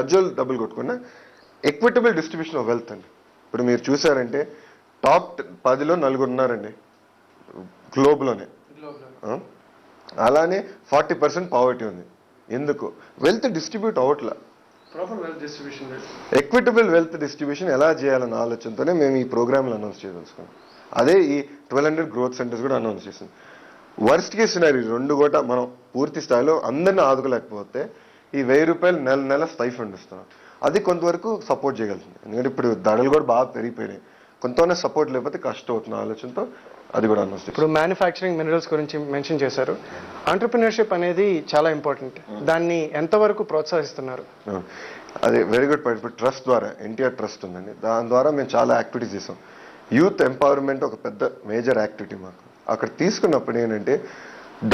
మధ్యలో డబ్బులు కొట్టుకున్నా ఎక్విటబుల్ distribution of wealth అండి. ఇప్పుడు మీరు చూసారంటే టాప్ 10లో 4 ఉన్నారండి గ్లోబ్లోనే. అలానే 40% పావర్టీ ఉంది. ఎందుకు? వెల్త్ డిస్ట్రిబ్యూట్ అవట్లా. ఎక్విటబుల్ వెల్త్ డిస్ట్రిబ్యూషన్ ఎలా చేయాలన్న ఆలోచనతోనే మేము ఈ ప్రోగ్రామ్లు అనౌన్స్ చేయదలుచుకున్నాం. అదే ఈ 1200 గ్రోత్ సెంటర్స్ కూడా అనౌన్స్ చేసింది. వర్స్ట్ కేస్ సినారీ 2 కూడా మనం పూర్తి స్థాయిలో అందరినీ ఆదుకోలేకపోతే ఈ 1000 రూపాయలు నెల స్టైఫండ్ ఇస్తున్నాం. అది కొంతవరకు సపోర్ట్ చేయగలుగుతుంది. ఎందుకంటే ఇప్పుడు ధరలు కూడా బాగా పెరిగిపోయినాయి. కొంతమంది సపోర్ట్ లేకపోతే కష్టం అవుతున్న ఆలోచనతో అది కూడా అనౌన్స్. ఇప్పుడు మ్యానుఫ్యాక్చరింగ్ మినరల్స్ గురించి మెన్షన్ చేశారు. ఆంటర్ప్రినర్షిప్ అనేది చాలా ఇంపార్టెంట్. దాన్ని ఎంతవరకు ప్రోత్సహిస్తున్నారు? అది వెరీ గుడ్ పాయింట్. ఇప్పుడు ట్రస్ట్ ద్వారా ఎన్టీఆర్ ట్రస్ట్ ఉందండి. దాని ద్వారా మేము చాలా యాక్టివిటీస్ చేసాం. యూత్ ఎంపవర్మెంట్ ఒక పెద్ద మేజర్ యాక్టివిటీ మాకు. అక్కడ తీసుకున్నప్పుడు ఏంటంటే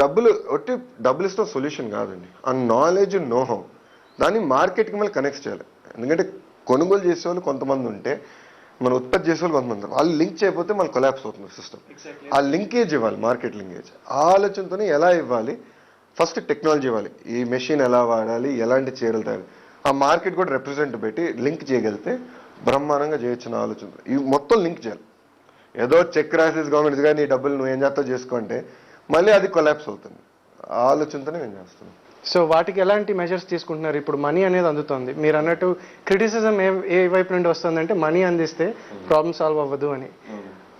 డబ్బులు ఇష్టం సొల్యూషన్ కాదండి. ఆ నాలెడ్జ్ నోహౌ దాన్ని మార్కెట్కి మళ్ళీ కనెక్ట్ చేయాలి. ఎందుకంటే కొనుగోలు చేసే వాళ్ళు కొంతమంది ఉంటే మన ఉత్పత్తి చేసే వాళ్ళు కొంతమంది ఉంటారు. వాళ్ళు లింక్ చేయకపోతే మళ్ళీ కొలాప్స్ అవుతుంది సిస్టమ్. ఆ లింకేజ్ ఇవ్వాలి, మార్కెట్ లింకేజ్. ఆ ఆలోచనతోనే ఎలా ఇవ్వాలి, ఫస్ట్ టెక్నాలజీ ఇవ్వాలి. ఈ మెషిన్ ఎలా వాడాలి, ఎలాంటి చీరలు తయారు, ఆ మార్కెట్ కూడా రిప్రజెంట్ పెట్టి లింక్ చేయగలిగితే బ్రహ్మాండంగా చేయొచ్చిన ఆలోచన. ఇవి మొత్తం లింక్ చేయాలి. ఏదో చెక్ రాసేసి గవర్నమెంట్ కానీ నీ డబ్బులు నువ్వు ఏం చేస్తావు చేసుకుంటే మళ్ళీ అది కొలాప్స్ అవుతుంది. ఆ ఆలోచనతోనే మేము చేస్తున్నాం. సో వాటికి ఎలాంటి మెజర్స్ తీసుకుంటున్నారు? ఇప్పుడు మనీ అనేది అందుతుంది. మీరు అన్నట్టు క్రిటిసిజం ఏ వైపు నుండి వస్తుందంటే మనీ అందిస్తే ప్రాబ్లమ్ సాల్వ్ అవ్వదు అని.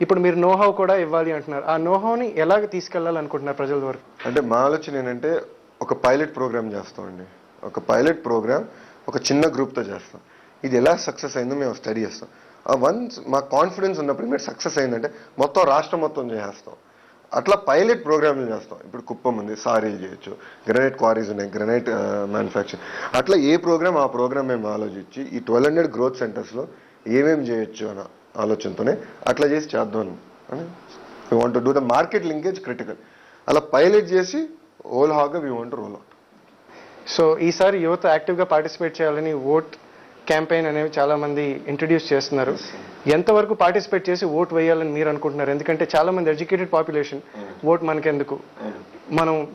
ఇప్పుడు మీరు నోహౌ కూడా ఇవ్వాలి అంటున్నారు. ఆ నోహౌని ఎలాగ తీసుకెళ్లాలనుకుంటున్నారు ప్రజల వరకు? అంటే మా ఆలోచన ఏంటంటే ఒక పైలట్ ప్రోగ్రామ్ చేస్తామండి. ఒక పైలట్ ప్రోగ్రామ్ ఒక చిన్న గ్రూప్తో చేస్తాం. ఇది ఎలా సక్సెస్ అయిందో మేము స్టడీ చేస్తాం. వన్స్ మా కాన్ఫిడెన్స్ ఉన్నప్పుడు మీరు సక్సెస్ అయిందంటే మొత్తం రాష్ట్రం మొత్తం చేస్తాం. అట్లా పైలట్ ప్రోగ్రామ్లు చేస్తాం. ఇప్పుడు కుప్పం ఉంది, సారీలు చేయొచ్చు, గ్రనైట్ క్వారీస్ ఉన్నాయి, గ్రనైట్ మ్యానుఫ్యాక్చరింగ్. అట్లా ఏ ప్రోగ్రామ్ ఆ ప్రోగ్రామ్ మేము ఆలోచించి ఈ 1200 గ్రోత్ సెంటర్స్లో ఏమేమి చేయొచ్చు అన్న ఆలోచనతోనే అట్లా చేసి చేద్దాం అని. We want to do the market linkage critical. అలా పైలట్ చేసి ఓల్ హాగా we want to roll out. So ఈసారి యువత యాక్టివ్గా పార్టిసిపేట్ చేయాలని ఓట్ క్యాంపెయిన్ అనేవి చాలా మంది ఇంట్రడ్యూస్ చేస్తున్నారు. ఎంతవరకు పార్టిసిపేట్ చేసి ఓట్ వేయాలని మీరు అనుకుంటున్నారు? ఎందుకంటే చాలా మంది ఎడ్యుకేటెడ్ పాపులేషన్ ఓట్ మనకెందుకు,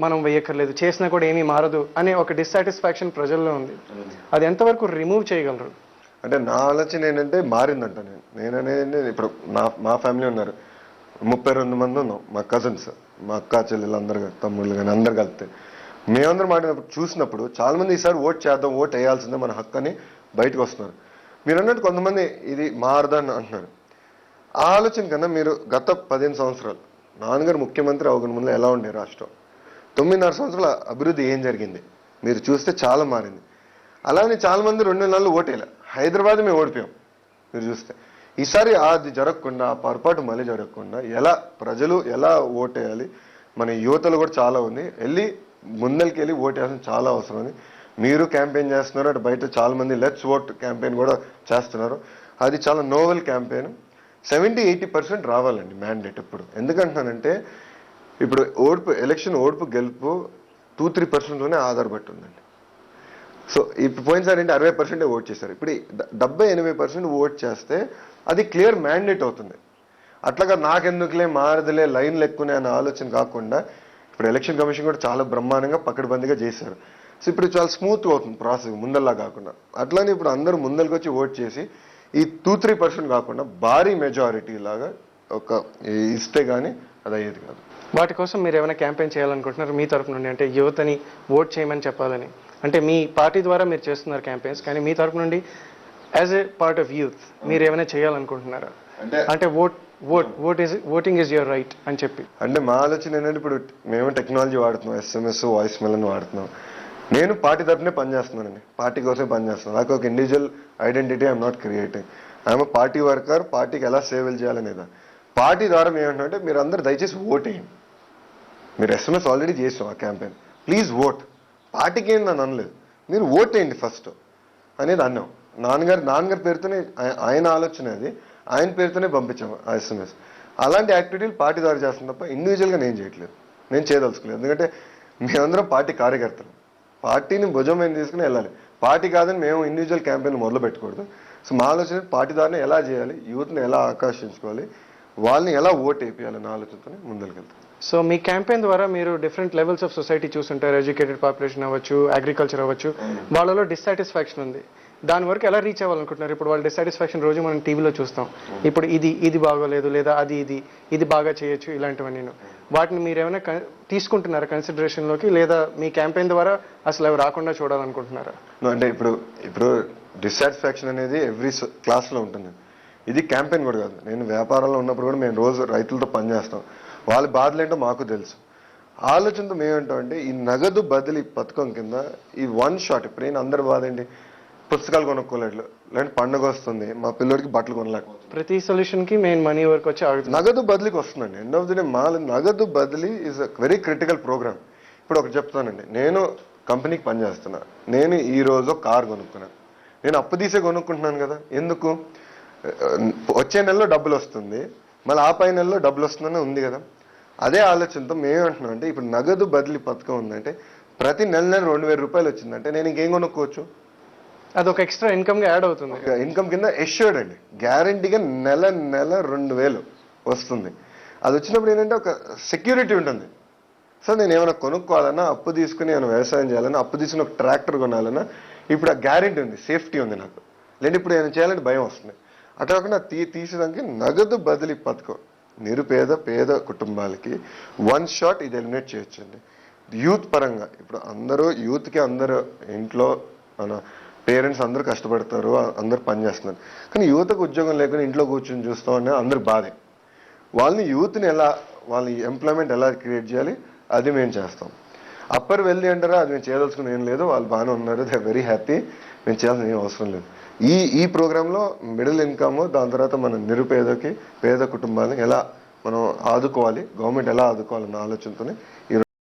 మనం వేయక్కర్లేదు, చేసినా కూడా ఏమీ మారదు అనే ఒక డిస్సాటిస్ఫాక్షన్ ప్రజల్లో ఉంది. అది ఎంతవరకు రిమూవ్ చేయగలరు? అంటే నా ఆలోచన ఏంటంటే మారిందంట. నేననేది ఇప్పుడు మా ఫ్యామిలీ ఉన్నారు, 32 మంది ఉన్నాం. మా కజిన్స్, మా అక్క చెల్లెలు అందరు, తమ్ముళ్ళు కానీ అందరు కలిపితే మేమందరం మాట్లాడినప్పుడు చూసినప్పుడు చాలా మంది ఈసారి ఓట్ చేద్దాం, ఓట్ వేయాల్సిందే మన హక్కు అని బయటకు వస్తున్నారు. మీరు అన్నట్టు కొంతమంది ఇది మారదని అంటున్నారు. ఆ ఆలోచన కన్నా మీరు గత 15 సంవత్సరాలు నాన్నగారు ముఖ్యమంత్రి అవగానే ముందు ఎలా ఉండే రాష్ట్రం, 9.5 సంవత్సరాల అభివృద్ధి ఏం జరిగింది మీరు చూస్తే చాలా మారింది. అలానే చాలా మంది 2 నెలలు ఓటేలా హైదరాబాద్ మేము ఓడిపోయాం. మీరు చూస్తే ఈసారి అది జరగకుండా, ఆ పొరపాటు మళ్ళీ జరగకుండా ప్రజలు ఎలా ఓటేయాలి, మన యువతలు కూడా చాలా ఉంది, ముందరికి వెళ్ళి ఓటేయాల్సిన చాలా అవసరం ఉంది. మీరు క్యాంపెయిన్ చేస్తున్నారు, అటు బయట చాలా మంది లెట్స్ ఓట్ క్యాంపెయిన్ కూడా చేస్తున్నారు. అది చాలా నోవెల్ క్యాంపెయిన్. 70-80% రావాలండి మ్యాండేట్. ఇప్పుడు ఎందుకంటున్నానంటే ఇప్పుడు ఎలక్షన్ ఓడిపు గెలుపు 2-3%లోనే ఆధారపడి ఉందండి. సో ఇప్పుడు పోయినసారి ఏంటి 60% ఓట్ చేశారు. ఇప్పుడు 70-80% ఓట్ చేస్తే అది క్లియర్ మ్యాండేట్ అవుతుంది. అట్లాగా నాకెందుకులే మారదులే లైన్లు ఎక్కువనే అనే ఆలోచన కాకుండా ఇప్పుడు ఎలక్షన్ కమిషన్ కూడా చాలా బ్రహ్మాండంగా పకడ్బందీగా చేశారు. సో ఇప్పుడు చాలా స్మూత్ అవుతుంది ప్రాసెస్, ముందల్లా కాకుండా. అట్లానే ఇప్పుడు అందరూ ముందరికి వచ్చి ఓట్ చేసి ఈ 2-3% కాకుండా భారీ మెజారిటీ లాగా ఇస్తే కానీ అది అయ్యేది కాదు. వాటి కోసం మీరు ఏమైనా క్యాంపెయిన్ చేయాలనుకుంటున్నారు మీ తరఫు నుండి? అంటే యువతని ఓట్ చేయమని చెప్పాలని, అంటే మీ పార్టీ ద్వారా మీరు చేస్తున్నారు క్యాంపెయిన్స్, కానీ మీ తరఫు నుండి as a part of youth మీరు ఏమైనా చేయాలనుకుంటున్నారా? అంటే ఓటింగ్ ఈజ్ యువర్ రైట్ అని చెప్పి. అంటే మా ఆలోచన ఏంటంటే ఇప్పుడు మేము టెక్నాలజీ వాడుతున్నాం, SMS, వాయిస్ మెయిల్ వాడుతున్నాం. నేను పార్టీ తరఫునే పనిచేస్తున్నానండి, పార్టీ కోసమే పనిచేస్తున్నాను. నాకు ఒక individual identity I'm not creating. I'm party worker. పార్టీకి ఎలా సేవలు చేయాలనేదా పార్టీ ద్వారా ఏమంటే మీరు అందరూ దయచేసి ఓటేయండి. మీరు SMS ఆల్రెడీ చేసాం ఆ క్యాంపెయిన్, ప్లీజ్ ఓట్. పార్టీకి ఏం నన్ను అనలేదు, మీరు ఓటేయండి ఫస్ట్ అనేది అన్నాం. నాన్నగారి పేరుతోనే ఆయన ఆలోచన అది, ఆయన పేరుతోనే పంపించాము ఆ SMS. అలాంటి యాక్టివిటీలు పార్టీ ద్వారా చేస్తాం తప్ప ఇండివిజువల్గా నేను చేయట్లేదు, నేను చేయదలుచుకోలేదు. ఎందుకంటే మేమందరం పార్టీ కార్యకర్తలు, పార్టీని భుజమైన తీసుకుని వెళ్ళాలి. పార్టీ కాదని మేము ఇండివిజువల్ క్యాంపెయిన్ మొదలు పెట్టకూడదు. సో మా ఆలోచన పార్టీ ద్వారానే ఎలా చేయాలి, యూత్ని ఎలా ఆకర్షించుకోవాలి, వాళ్ళని ఎలా ఓట్ వేయాలనే ఆలోచనతోనే ముందరికెళ్తాం. సో మీ క్యాంపెయిన్ ద్వారా మీరు డిఫరెంట్ లెవెల్స్ ఆఫ్ సొసైటీ చూస్తుంటారు. ఎడ్యుకేటెడ్ పాపులేషన్ అవ్వచ్చు, అగ్రికల్చర్ అవ్వచ్చు, వాళ్ళలో డిస్సాటిస్ఫాక్షన్ ఉంది. దాని వరకు ఎలా రీచ్ అవ్వాలనుకుంటున్నారు? ఇప్పుడు వాళ్ళ డిసాటిస్ఫాక్షన్ రోజు మనం టీవీలో చూస్తాం. ఇప్పుడు ఇది బాగోలేదు, లేదా ఇది బాగా చేయొచ్చు, ఇలాంటివన్నీ వాటిని మీరు ఏమైనా తీసుకుంటున్నారా కన్సిడరేషన్లోకి, లేదా మీ క్యాంపెయిన్ ద్వారా అసలు అవి రాకుండా చూడాలనుకుంటున్నారా? అంటే ఇప్పుడు డిస్సాటిస్ఫాక్షన్ అనేది ఎవ్రీ క్లాస్లో ఉంటుంది. ఇది క్యాంపెయిన్ కూడా కాదు. నేను వ్యాపారంలో ఉన్నప్పుడు కూడా మేము రోజు రైతులతో పనిచేస్తాం. వాళ్ళ బాధలు ఏంటో మాకు తెలుసు. ఆలోచనతో మేమేంటామంటే ఈ నగదు బదిలీ పథకం కింద ఈ వన్ షాట్, ఇప్పుడు నేను అందరి బాధ ఏంటి, పుస్తకాలు కొనుక్కోలేదు, లేదంటే పండుగ వస్తుంది, మా పిల్లడికి బట్టలు కొనలేకపోతుంది. ప్రతి సొల్యూషన్ కి మెయిన్ మనీ వరకు వచ్చి ఆగుతుంది. నగదు బదిలీకి వస్తుందండి. ఎండ్ ఆఫ్ ది డే నగదు బదిలీ is a very critical programme. ఇప్పుడు ఒకటి చెప్తానండి, నేను కంపెనీకి పనిచేస్తున్నా, నేను ఈ రోజు కార్ కొనుక్కున్నాను. నేను అప్పు తీసే కొనుక్కుంటున్నాను కదా, ఎందుకు? వచ్చే నెలలో డబ్బులు వస్తుంది, మళ్ళీ ఆ పై నెలలో డబ్బులు వస్తుందని ఉంది కదా. అదే ఆలోచనతో మేమేమంటున్నాం అంటే, ఇప్పుడు నగదు బదిలీ పథకం ఉందంటే ప్రతి నెల 2,000 రూపాయలు వచ్చిందంటే నేను ఇంకేం కొనుక్కోవచ్చు? అది ఒక ఎక్స్ట్రా ఇన్కమ్ గా యాడ్ అవుతుంది. ఇన్కమ్ కింద ఎష్యూర్డ్ అండి, గ్యారంటీగా నెల 2,000 వస్తుంది. అది వచ్చినప్పుడు ఏంటంటే ఒక సెక్యూరిటీ ఉంటుంది. సో నేను ఏమైనా కొనుక్కోవాలన్నా, అప్పు తీసుకుని ఏమైనా వ్యవసాయం చేయాలన్నా, అప్పు తీసుకుని ఒక ట్రాక్టర్ కొనాలన్నా ఇప్పుడు ఆ గ్యారంటీ ఉంది, సేఫ్టీ ఉంది నాకు. లేదంటే ఇప్పుడు ఏమైనా చేయాలంటే భయం వస్తుంది. అట్లా కాకుండా తీసేదానికి నగదు బదిలీ పథకం నిరుపేద పేద కుటుంబాలకి వన్ షాట్ ఇది ఎలిమినేట్ చేయొచ్చండి. యూత్ పరంగా ఇప్పుడు యూత్కి అందరూ ఇంట్లో మన పేరెంట్స్ అందరూ కష్టపడతారు, అందరూ పనిచేస్తున్నారు. కానీ యువతకు ఉద్యోగం లేకుండా ఇంట్లో కూర్చొని చూస్తాం అనేది అందరూ బాధే. యూత్ని వాళ్ళ ఎంప్లాయ్మెంట్ ఎలా క్రియేట్ చేయాలి అది మేము చేస్తాం. అప్పర్ వెల్ది అంటారా, అది మేము చేయదలుచుకుని ఏం లేదు, వాళ్ళు బాగానే ఉన్నారు, దే వెరీ హ్యాపీ, మేము చేయాల్సిన ఏం అవసరం లేదు. ఈ ప్రోగ్రాంలో మిడిల్ ఇన్కమ్, దాని తర్వాత మన నిరుపేదకి పేద కుటుంబాలను ఎలా మనం ఆదుకోవాలి, గవర్నమెంట్ ఎలా ఆదుకోవాలన్న ఆలోచనతోనే